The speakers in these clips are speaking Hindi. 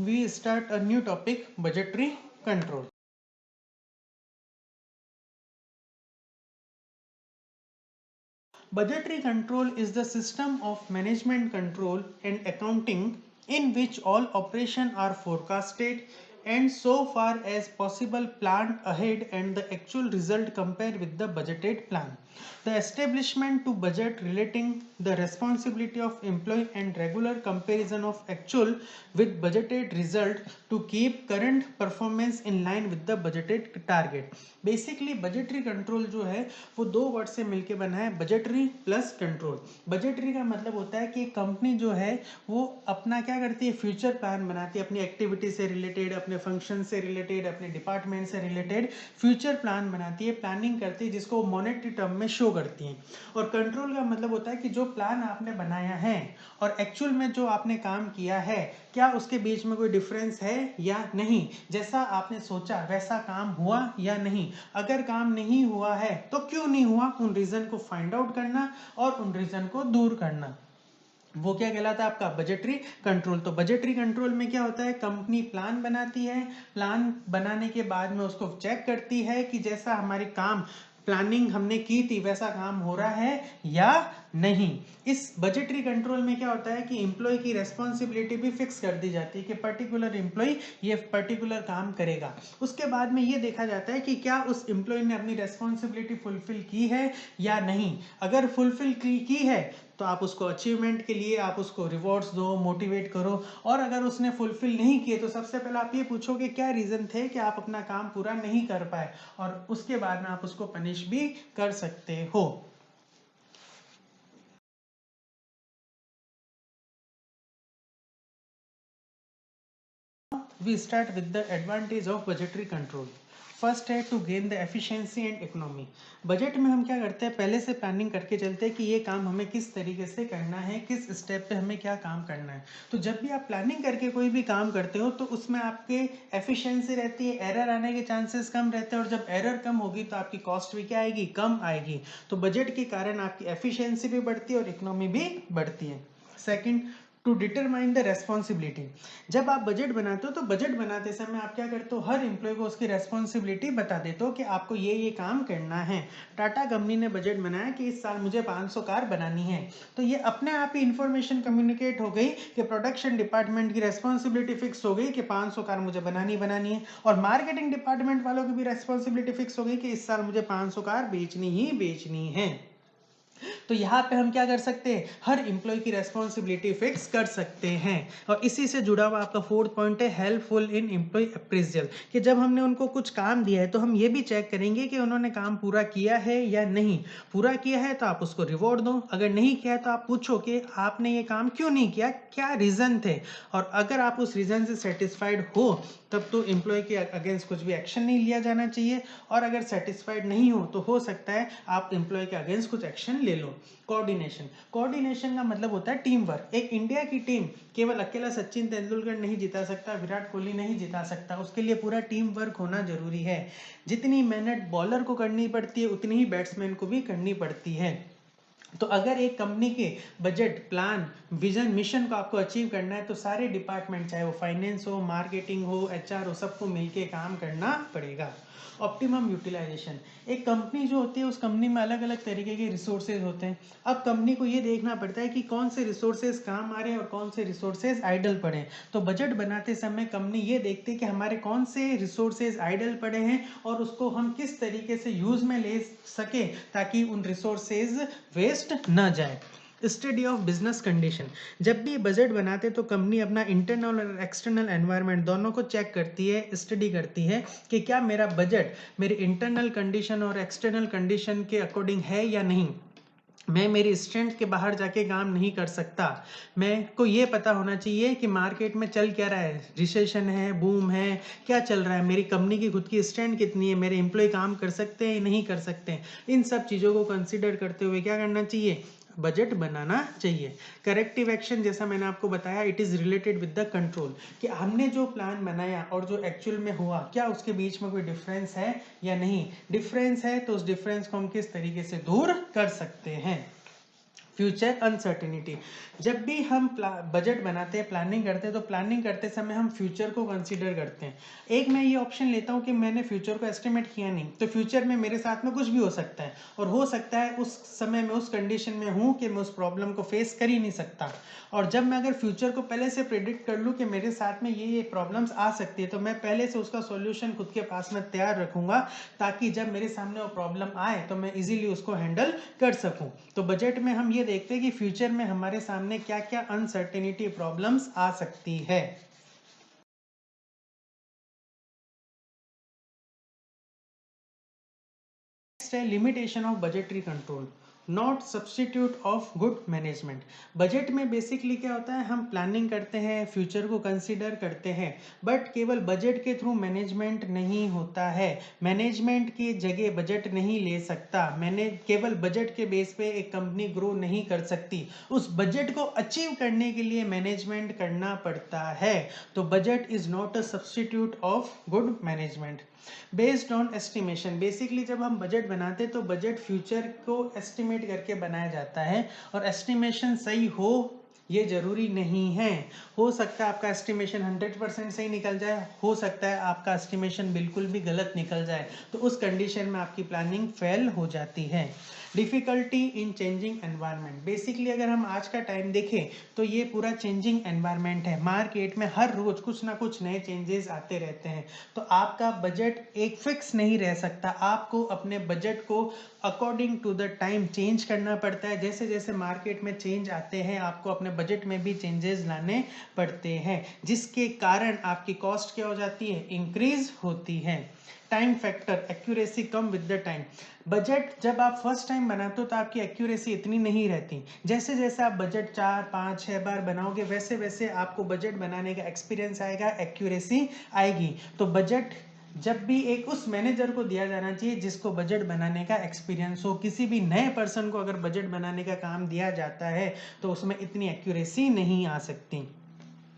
we start a new topic, budgetary control. Budgetary control is the system of management control and accounting in which all operations are forecasted and so far as possible planned ahead and the actual result compared with the budgeted plan. The establishment to budget relating the responsibility of employee and regular comparison of actual with budgeted result to keep current performance in line with the budgeted target. Basically budgetary control जो है वो दो वर्ड से मिलके बना है, बजटरी प्लस कंट्रोल। बजटरी का मतलब होता है कि कंपनी जो है वो अपना क्या करती है, फ्यूचर प्लान बनाती है, अपनी एक्टिविटी से रिलेटेड, अपने फंक्शन से रिलेटेड, अपने डिपार्टमेंट से रिलेटेड फ्यूचर प्लान बनाती है, प्लानिंग करती है, जिसको मॉनेटरी टर्म में शो करती है। और कंट्रोल का मतलब होता है कि जो प्लान आपने बनाया है और एक्चुअल में जो आपने काम किया है, क्या उसके बीच में कोई डिफरेंस है या नहीं, जैसा आपने सोचा वैसा काम हुआ या नहीं, अगर काम नहीं हुआ है तो क्यों नहीं हुआ, उन रीजन को फाइंड आउट करना और उन रीजन को दूर करना, वो क्या कहलाता है आपका बजटरी कंट्रोल। तो बजटरी कंट्रोल में क्या होता है, कंपनी प्लान बनाती है, प्लान बनाने के बाद में उसको चेक करती है कि जैसा हमारी काम प्लानिंग हमने की थी वैसा काम हो रहा है या नहीं। इस बजटरी कंट्रोल में क्या होता है कि एम्प्लॉय की रेस्पॉन्सिबिलिटी भी फिक्स कर दी जाती है कि पर्टिकुलर एम्प्लॉय ये पर्टिकुलर काम करेगा। उसके बाद में ये देखा जाता है कि क्या उस एम्प्लॉय ने अपनी रेस्पॉन्सिबिलिटी फुलफिल की है या नहीं। अगर फुलफिल की है तो आप उसको अचीवमेंट के लिए आप उसको रिवॉर्ड्स दो, मोटिवेट करो। और अगर उसने फुलफिल नहीं किए तो सबसे पहले आप ये पूछोगे क्या रीजन थे कि आप अपना काम पूरा नहीं कर पाए, और उसके बाद में आप उसको पनिश भी कर सकते हो। We start with the advantage of budgetary control. First है to gain the efficiency and economy. Budget में हम क्या करते हैं, पहले से प्लानिंग करके चलते हैं कि ये काम हमें किस तरीके से करना है, किस स्टेप पे हमें क्या काम करना है। तो जब भी आप प्लानिंग करके कोई भी काम करते हो तो उसमें आपके एफिशिएंसी रहती है, एरर आने के चांसेस कम रहते हैं, और जब एरर कम होगी तो आपकी कॉस्ट भी क्या आएगी, कम आएगी। तो बजट के कारण आपकी एफिशिएंसी भी बढ़ती है और इकोनॉमी भी बढ़ती है। Second, to determine the responsibility. जब आप बजट बनाते हो तो बजट बनाते समय आप क्या करते हो, हर एम्प्लॉय को उसकी रेस्पॉन्सिबिलिटी बता देते हो कि आपको ये काम करना है। टाटा कंपनी ने बजट बनाया कि इस साल मुझे 500 कार बनानी है, तो ये अपने आप ही इंफॉर्मेशन कम्युनिकेट हो गई कि प्रोडक्शन डिपार्टमेंट की रेस्पॉन्सिबिलिटी फिक्स हो गई कि 500 कार मुझे बनानी है, और मार्केटिंग डिपार्टमेंट वालों की भी रेस्पॉन्सिबिलिटी फिक्स हो गई कि इस साल मुझे 500 कार बेचनी ही बेचनी है। तो यहाँ पे हम क्या कर सकते हैं, हर एम्प्लॉय की रेस्पॉन्सिबिलिटी फिक्स कर सकते हैं। और इसी से जुड़ा हुआ आपका फोर्थ पॉइंट है हेल्पफुल इन एम्प्लॉय अप्रेजल, कि जब हमने उनको कुछ काम दिया है तो हम ये भी चेक करेंगे कि उन्होंने काम पूरा किया है या नहीं। पूरा किया है तो आप उसको रिवॉर्ड दो, अगर नहीं किया है तो आप पूछो कि आपने ये काम क्यों नहीं किया, क्या रीज़न थे। और अगर आप उस रीज़न से सेटिस्फाइड हो तब तो एम्प्लॉय के अगेंस्ट कुछ भी एक्शन नहीं लिया जाना चाहिए, और अगर सेटिस्फाइड नहीं हो सकता है आप एम्प्लॉय के अगेंस्ट कुछ एक्शन ले लो। कोऑर्डिनेशन का मतलब होता है टीम वर्क। एक इंडिया की टीम केवल अकेला सचिन तेंदुलकर नहीं जिता सकता, विराट कोहली नहीं जिता सकता, उसके लिए पूरा टीम वर्क होना जरूरी है। जितनी मेहनत बॉलर को करनी पड़ती है उतनी ही बैट्समैन को भी करनी पड़ती है। तो अगर एक कंपनी के बजट, प्लान, विजन, मिशन को आपको अचीव करना है तो सारे डिपार्टमेंट, चाहे वो फाइनेंस हो, मार्केटिंग हो, एचआर हो, सबको मिलके काम करना पड़ेगा। Optimum utilisation. एक कंपनी जो होती है उस कंपनी में अलग अलग तरीके के रिसोर्सेज होते हैं। अब कंपनी को ये देखना पड़ता है कि कौन से रिसोर्सेज काम आ रहे हैं और कौन से रिसोर्सेज आइडल पड़े हैं। तो बजट बनाते समय कंपनी ये देखती है कि हमारे कौन से रिसोर्सेज आइडल पड़े हैं और उसको हम किस तरीके से यूज में ले सके ताकि उन रिसोर्सेज वेस्ट न जाए। Study of business condition. जब भी बजट बनाते तो कंपनी अपना इंटरनल और एक्सटर्नल एनवायरनमेंट दोनों को चेक करती है, स्टडी करती है कि क्या मेरा बजट मेरी इंटरनल कंडीशन और एक्सटर्नल कंडीशन के अकॉर्डिंग है या नहीं। मैं मेरी स्ट्रेंथ के बाहर जाके काम नहीं कर सकता। मैं को ये पता होना चाहिए कि मार्केट में चल क्या रहा है, रिसेशन है, बूम है, क्या चल रहा है, मेरी कंपनी की खुद की स्ट्रेंथ कितनी है, मेरे एम्प्लॉय काम कर सकते हैं या नहीं कर सकते हैं। इन सब चीज़ों को कंसिडर करते हुए क्या करना चाहिए, बजट बनाना चाहिए। करेक्टिव एक्शन, जैसा मैंने आपको बताया, it is related with the control, कि हमने जो प्लान बनाया और जो एक्चुअल में हुआ क्या उसके बीच में कोई डिफरेंस है या नहीं। डिफरेंस है तो उस डिफरेंस को हम किस तरीके से दूर कर सकते हैं। Future uncertainty. जब भी हम बजट बनाते हैं, प्लानिंग करते हैं, तो प्लानिंग करते समय हम फ्यूचर को कंसीडर करते हैं। एक मैं ये ऑप्शन लेता हूँ कि मैंने फ्यूचर को एस्टिमेट किया नहीं, तो फ्यूचर में मेरे साथ में कुछ भी हो सकता है, और हो सकता है उस समय में उस कंडीशन में हूँ कि मैं उस प्रॉब्लम को फेस कर ही नहीं सकता। और जब मैं अगर फ्यूचर को पहले से प्रिडिक्ट कर लूँ कि मेरे साथ में ये प्रॉब्लम्स आ सकती है, तो मैं पहले से उसका सॉल्यूशन खुद के पास में तैयार रखूंगा, ताकि जब मेरे सामने वो प्रॉब्लम आए तो मैं इजीली उसको हैंडल कर सकूं। तो बजट में हम ये देखते हैं कि फ्यूचर में हमारे सामने क्या क्या अनसर्टेनिटी प्रॉब्लम्स आ सकती है। नेक्स्ट है limitation of budgetary control, not substitute of good management. Budget में बेसिकली क्या होता है, हम प्लानिंग करते हैं, फ्यूचर को कंसीडर करते हैं, बट केवल बजट के थ्रू मैनेजमेंट नहीं होता है। मैनेजमेंट की जगह बजट नहीं ले सकता। मैंने केवल बजट के बेस पे एक कंपनी ग्रो नहीं कर सकती। उस बजट को अचीव करने के लिए मैनेजमेंट करना पड़ता है। तो budget is not a substitute of good management. Based on estimation, basically जब हम बजट बनाते हैं तो बजट फ्यूचर को एस्टिमेट करके बनाया जाता है, और एस्टिमेशन सही हो ये जरूरी नहीं है। हो सकता है आपका एस्टिमेशन 100% सही निकल जाए, हो सकता है आपका एस्टिमेशन बिल्कुल भी गलत निकल जाए, तो उस कंडीशन में आपकी प्लानिंग फेल हो जाती है। Difficulty in changing environment, basically अगर हम आज का टाइम देखें तो ये पूरा चेंजिंग एनवायरनमेंट है। मार्केट में हर रोज कुछ ना कुछ नए चेंजेस आते रहते हैं, तो आपका बजट एक फिक्स नहीं रह सकता। आपको अपने बजट को according to the time change करना पड़ता है। जैसे जैसे मार्केट में चेंज आते हैं, आपको अपने बजट में भी चेंजेस लाने पड़ते हैं, जिसके कारण आपकी कॉस्ट क्या हो जाती है, इंक्रीज होती है। Time factor, accuracy come with the time. Budget जब आप फर्स्ट टाइम बनाते हो तो आपकी एक्यूरेसी इतनी नहीं रहती। जैसे जैसे आप बजट 4, 5, 6 बार बनाओगे, वैसे वैसे आपको बजट बनाने का एक्सपीरियंस आएगा, एक्यूरेसी आएगी। तो बजट जब भी एक उस मैनेजर को दिया जाना चाहिए जिसको बजट बनाने का एक्सपीरियंस हो। किसी भी नए पर्सन को अगर बजट बनाने का काम दिया जाता है तो उसमें इतनी एक्यूरेसी नहीं आ सकती।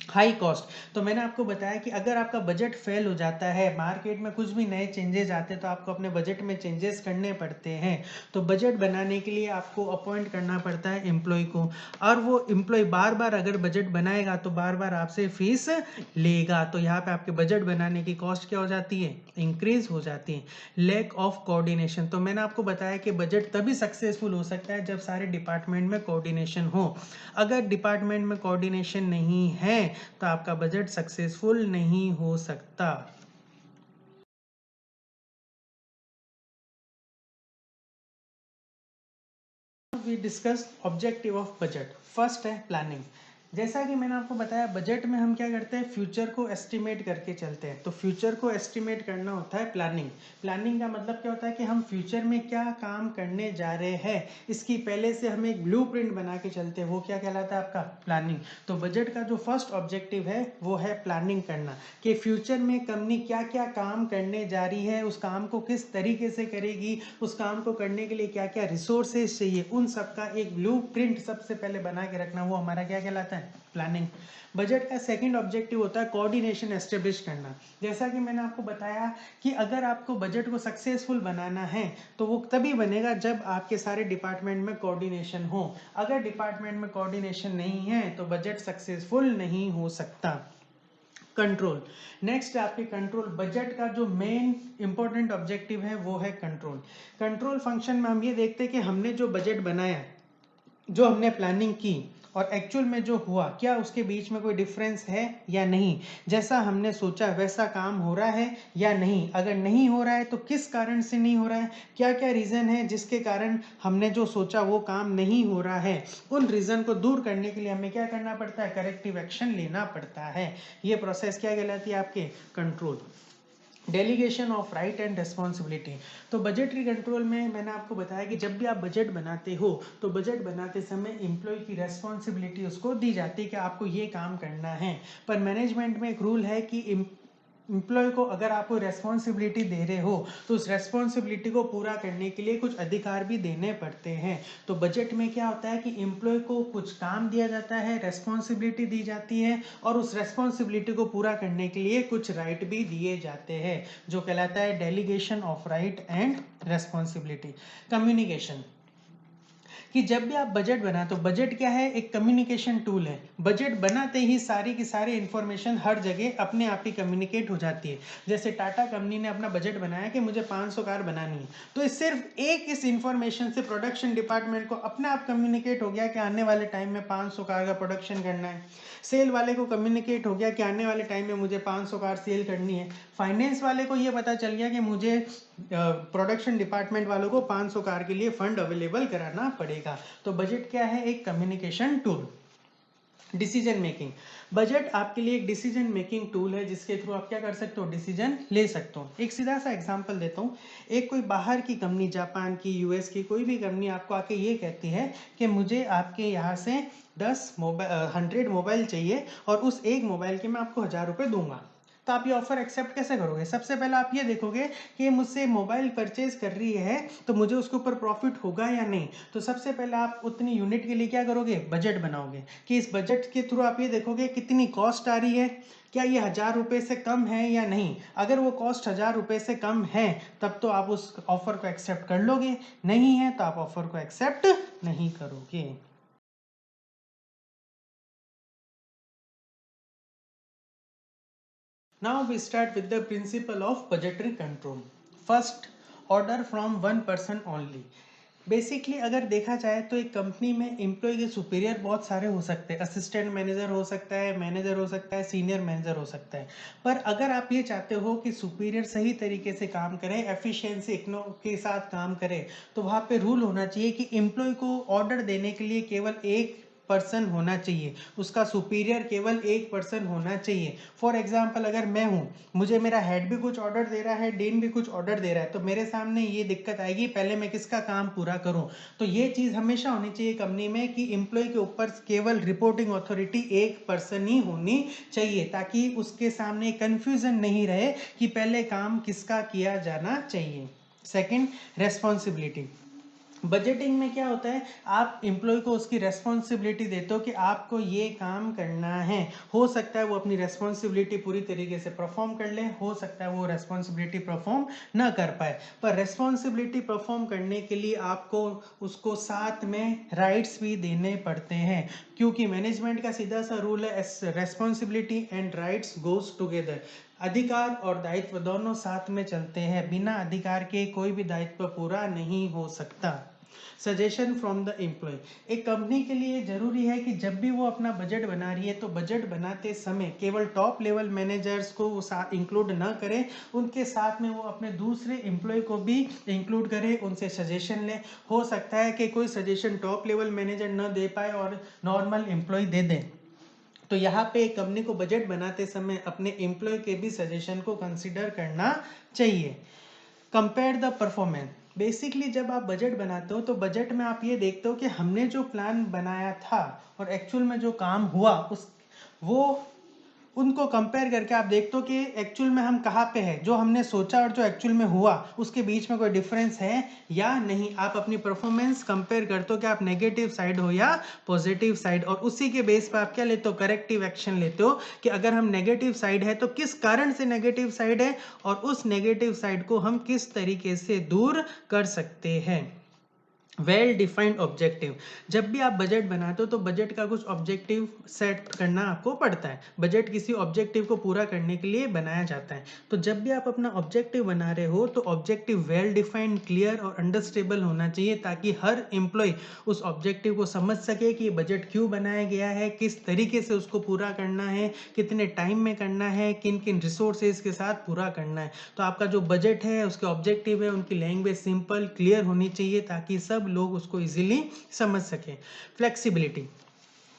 हाई कॉस्ट, तो मैंने आपको बताया कि अगर आपका बजट फेल हो जाता है, मार्केट में कुछ भी नए चेंजेस आते हैं, तो आपको अपने बजट में चेंजेस करने पड़ते हैं। तो बजट बनाने के लिए आपको अपॉइंट करना पड़ता है एम्प्लॉय को, और वो एम्प्लॉय बार बार अगर बजट बनाएगा तो बार बार आपसे फीस लेगा। तो यहाँ पे आपके बजट बनाने की कॉस्ट क्या हो जाती है, इंक्रीज हो जाती है। लैक ऑफ कोऑर्डिनेशन, तो मैंने आपको बताया कि बजट तभी सक्सेसफुल हो सकता है जब सारे डिपार्टमेंट में कोऑर्डिनेशन हो। अगर डिपार्टमेंट में कोऑर्डिनेशन नहीं है तो आपका बजट सक्सेसफुल नहीं हो सकता। We discuss objective of budget. First है प्लानिंग। जैसा कि मैंने आपको बताया, बजट में हम क्या करते हैं, फ्यूचर को एस्टिमेट करके चलते हैं। तो फ्यूचर को एस्टिमेट करना होता है प्लानिंग। प्लानिंग का मतलब क्या होता है कि हम फ्यूचर में क्या काम करने जा रहे हैं, इसकी पहले से हम एक ब्लूप्रिंट बना के चलते हैं, वो क्या कहलाता है, आपका प्लानिंग। तो बजट का जो फर्स्ट ऑब्जेक्टिव है वो है प्लानिंग करना, कि फ्यूचर में कंपनी क्या क्या काम करने जा रही है, उस काम को किस तरीके से करेगी, उस काम को करने के लिए क्या क्या रिसोर्सेज चाहिए, उन सब का एक ब्लूप्रिंट सबसे पहले बना के रखना, वो हमारा क्या कहलाता है, प्लानिंग। बजट का सेकंड ऑब्जेक्टिव होता है कोऑर्डिनेशन एस्टेब्लिश करना। जैसा कि मैंने आपको बताया कि अगर आपको बजट को सक्सेसफुल बनाना है तो वो तभी बनेगा जब आपके सारे डिपार्टमेंट में कोऑर्डिनेशन हो। अगर डिपार्टमेंट में कोऑर्डिनेशन नहीं है तो बजट सक्सेसफुल नहीं हो सकता। कंट्रोल, नेक्स्ट आपके कंट्रोल। बजट का जो मेन इंपॉर्टेंट ऑब्जेक्टिव है वो है कंट्रोल। कंट्रोल फंक्शन में हम ये देखते हैं कि हमने जो बजट बनाया, जो हमने प्लानिंग की और एक्चुअल में जो हुआ, क्या उसके बीच में कोई डिफरेंस है या नहीं, जैसा हमने सोचा वैसा काम हो रहा है या नहीं। अगर नहीं हो रहा है तो किस कारण से नहीं हो रहा है, क्या क्या रीज़न है जिसके कारण हमने जो सोचा वो काम नहीं हो रहा है। उन रीज़न को दूर करने के लिए हमें क्या करना पड़ता है, करेक्टिव एक्शन लेना पड़ता है। ये प्रोसेस क्या कहलाती है, आपके control. Delegation of right and responsibility. तो बजटरी कंट्रोल में मैंने आपको बताया कि जब भी आप बजट बनाते हो तो बजट बनाते समय एम्प्लॉय की रेस्पॉन्सिबिलिटी उसको दी जाती है कि आपको ये काम करना है। पर मैनेजमेंट में एक रूल है कि एम्प्लॉय को अगर आप कोई रेस्पॉन्सिबिलिटी दे रहे हो तो उस रेस्पॉन्सिबिलिटी को पूरा करने के लिए कुछ अधिकार भी देने पड़ते हैं। तो बजट में क्या होता है कि एम्प्लॉय को कुछ काम दिया जाता है, रेस्पॉन्सिबिलिटी दी जाती है, और उस रेस्पॉन्सिबिलिटी को पूरा करने के लिए कुछ राइट भी दिए जाते हैं, जो कहलाता है delegation of right and responsibility. Communication, कि जब भी आप बजट बनाते हो, बजट क्या है, एक कम्युनिकेशन टूल है। बजट बनाते ही सारी की सारी इंफॉर्मेशन हर जगह अपने आप ही कम्युनिकेट हो जाती है। जैसे टाटा कंपनी ने अपना बजट बनाया कि मुझे 500 कार बनानी है, तो इस सिर्फ एक इस इंफॉर्मेशन से प्रोडक्शन डिपार्टमेंट को अपने आप कम्युनिकेट हो गया कि आने वाले टाइम में 500 कार का प्रोडक्शन करना है। सेल वाले को कम्युनिकेट हो गया कि आने वाले टाइम में मुझे 500 कार सेल करनी है। फाइनेंस वाले को ये पता चल गया कि मुझे प्रोडक्शन डिपार्टमेंट वालों को 500 कार के लिए फंड अवेलेबल कराना पड़ेगा। तो बजट क्या है, एक communication tool. Decision making, budget आपके लिए एक डिसीजन मेकिंग टूल है जिसके थ्रू आप क्या कर सकते हो, डिसीजन ले सकते हो। एक सीधा सा एग्जांपल देता हूँ। एक कोई बाहर की कंपनी, जापान की, यूएस की कोई भी कंपनी आपको आके ये कहती है कि मुझे आपके यहाँ से 100 मोबाइल चाहिए और उस एक मोबाइल के मैं आपको 1000 रुपये दूंगा। तो आप ये ऑफर एक्सेप्ट कैसे करोगे? सबसे पहले आप ये देखोगे कि मुझसे मोबाइल परचेज कर रही है तो मुझे उसके ऊपर प्रॉफिट होगा या नहीं। तो सबसे पहले आप उतनी यूनिट के लिए क्या करोगे, बजट बनाओगे कि इस बजट के थ्रू आप ये देखोगे कितनी कॉस्ट आ रही है, क्या ये 1000 रुपये से कम है या नहीं। अगर वो कॉस्ट 1000 रुपये से कम है तब तो आप उस ऑफर को एक्सेप्ट कर लोगे, नहीं है तो आप ऑफर को एक्सेप्ट नहीं करोगे। Now we start with the principle of budgetary control. First, order from one person only. Basically अगर देखा जाए तो एक कंपनी में एम्प्लॉय के सुपीरियर बहुत सारे हो सकते हैं। असिस्टेंट मैनेजर हो सकता है, मैनेजर हो सकता है, सीनियर मैनेजर हो सकता है। पर अगर आप ये चाहते हो कि सुपीरियर सही तरीके से काम करें, एफिशिएंसी के साथ काम करें, तो वहाँ पे रूल होना चाहिए कि एम्प्लॉय को ऑर्डर देने के लिए केवल एक पर्सन होना चाहिए, उसका सुपीरियर केवल एक पर्सन होना चाहिए। फॉर एग्जाम्पल अगर मैं हूँ, मुझे मेरा हेड भी कुछ ऑर्डर दे रहा है, डीन भी कुछ ऑर्डर दे रहा है, तो मेरे सामने ये दिक्कत आएगी पहले मैं किसका काम पूरा करूँ। तो ये चीज़ हमेशा होनी चाहिए कंपनी में कि एम्प्लॉय के ऊपर केवल रिपोर्टिंग अथॉरिटी एक पर्सन ही होनी चाहिए, ताकि उसके सामने कंफ्यूजन नहीं रहे कि पहले काम किसका किया जाना चाहिए। Second, responsibility. बजटिंग में क्या होता है, आप एम्प्लॉय को उसकी रेस्पॉन्सिबिलिटी देते हो कि आपको ये काम करना है। हो सकता है वो अपनी रेस्पॉन्सिबिलिटी पूरी तरीके से परफॉर्म कर ले, हो सकता है वो रेस्पॉन्सिबिलिटी परफॉर्म ना कर पाए, पर रेस्पॉन्सिबिलिटी परफॉर्म करने के लिए आपको उसको साथ में राइट्स भी देने पड़ते हैं, क्योंकि मैनेजमेंट का सीधा सा रूल है, responsibility and rights goes together. अधिकार और दायित्व दोनों साथ में चलते हैं, बिना अधिकार के कोई भी दायित्व पूरा नहीं हो सकता। सजेशन फ्रॉम द एम्प्लॉय, एक कंपनी के लिए जरूरी है कि जब भी वो अपना बजट बना रही है तो बजट बनाते समय केवल टॉप लेवल मैनेजर्स को वो इंक्लूड ना करें, उनके साथ में वो अपने दूसरे एम्प्लॉय को भी इंक्लूड करें, उनसे सजेशन लें। हो सकता है कि कोई सजेशन टॉप लेवल मैनेजर न दे पाए और नॉर्मल एम्प्लॉय दे दें, तो यहाँ पे कंपनी को बजट बनाते समय अपने एम्प्लॉय के भी सजेशन को कंसिडर करना चाहिए। कंपेयर द परफॉर्मेंस, बेसिकली जब आप बजट बनाते हो तो बजट में आप ये देखते हो कि हमने जो प्लान बनाया था और एक्चुअल में जो काम हुआ वो उनको कंपेयर करके आप देखते हो कि एक्चुअल में हम कहाँ पे हैं, जो हमने सोचा और जो एक्चुअल में हुआ उसके बीच में कोई डिफरेंस है या नहीं। आप अपनी परफॉर्मेंस कंपेयर करते हो कि आप नेगेटिव साइड हो या पॉजिटिव साइड, और उसी के बेस पर आप क्या लेते हो, करेक्टिव एक्शन लेते हो कि अगर हम नेगेटिव साइड है तो किस कारण से नेगेटिव साइड है और उस नेगेटिव साइड को हम किस तरीके से दूर कर सकते हैं। वेल डिफाइंड ऑब्जेक्टिव, जब भी आप बजट बनाते हो तो बजट का कुछ ऑब्जेक्टिव सेट करना आपको पड़ता है। बजट किसी ऑब्जेक्टिव को पूरा करने के लिए बनाया जाता है, तो जब भी आप अपना ऑब्जेक्टिव बना रहे हो तो ऑब्जेक्टिव वेल डिफाइंड, क्लियर और अंडरस्टेबल होना चाहिए, ताकि हर एम्प्लॉय उस ऑब्जेक्टिव को समझ सके कि ये बजट क्यों बनाया गया है, किस तरीके से उसको पूरा करना है, कितने टाइम में करना है, किन किन रिसोर्सेज के साथ पूरा करना है। तो आपका जो बजट है, उसके ऑब्जेक्टिव है, उनकी लैंग्वेज सिंपल क्लियर होनी चाहिए ताकि सब लोग उसको इजीली समझ सकें। फ्लेक्सिबिलिटी,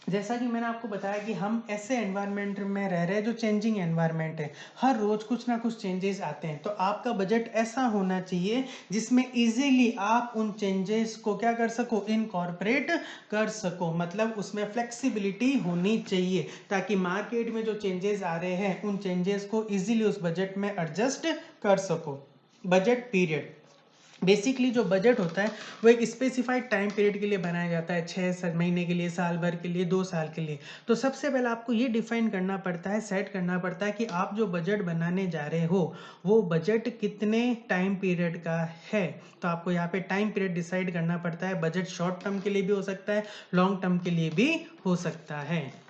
जैसा कि मैंने आपको बताया कि हम ऐसे एनवायरनमेंट में रह रहे हैं जो चेंजिंग एनवायरनमेंट है, हर रोज कुछ ना कुछ चेंजेस आते हैं, तो आपका बजट ऐसा होना चाहिए जिसमें इजीली आप उन चेंजेस को क्या कर सको, इनकॉर्पोरेट कर सको। मतलब उसमें फ्लेक्सिबिलिटी होनी चाहिए ताकि मार्केट में जो चेंजेस आ रहे हैं उन चेंजेस को इजीली उस बजट में एडजस्ट कर सको। बजट पीरियड, बेसिकली जो बजट होता है वो एक स्पेसिफाइड टाइम पीरियड के लिए बनाया जाता है, 6 महीने के लिए, साल भर के लिए, 2 साल के लिए। तो सबसे पहले आपको ये डिफाइन करना पड़ता है, सेट करना पड़ता है कि आप जो बजट बनाने जा रहे हो वो बजट कितने टाइम पीरियड का है। तो आपको यहाँ पे टाइम पीरियड डिसाइड करना पड़ता है। बजट शॉर्ट टर्म के लिए भी हो सकता है, लॉन्ग टर्म के लिए भी हो सकता है।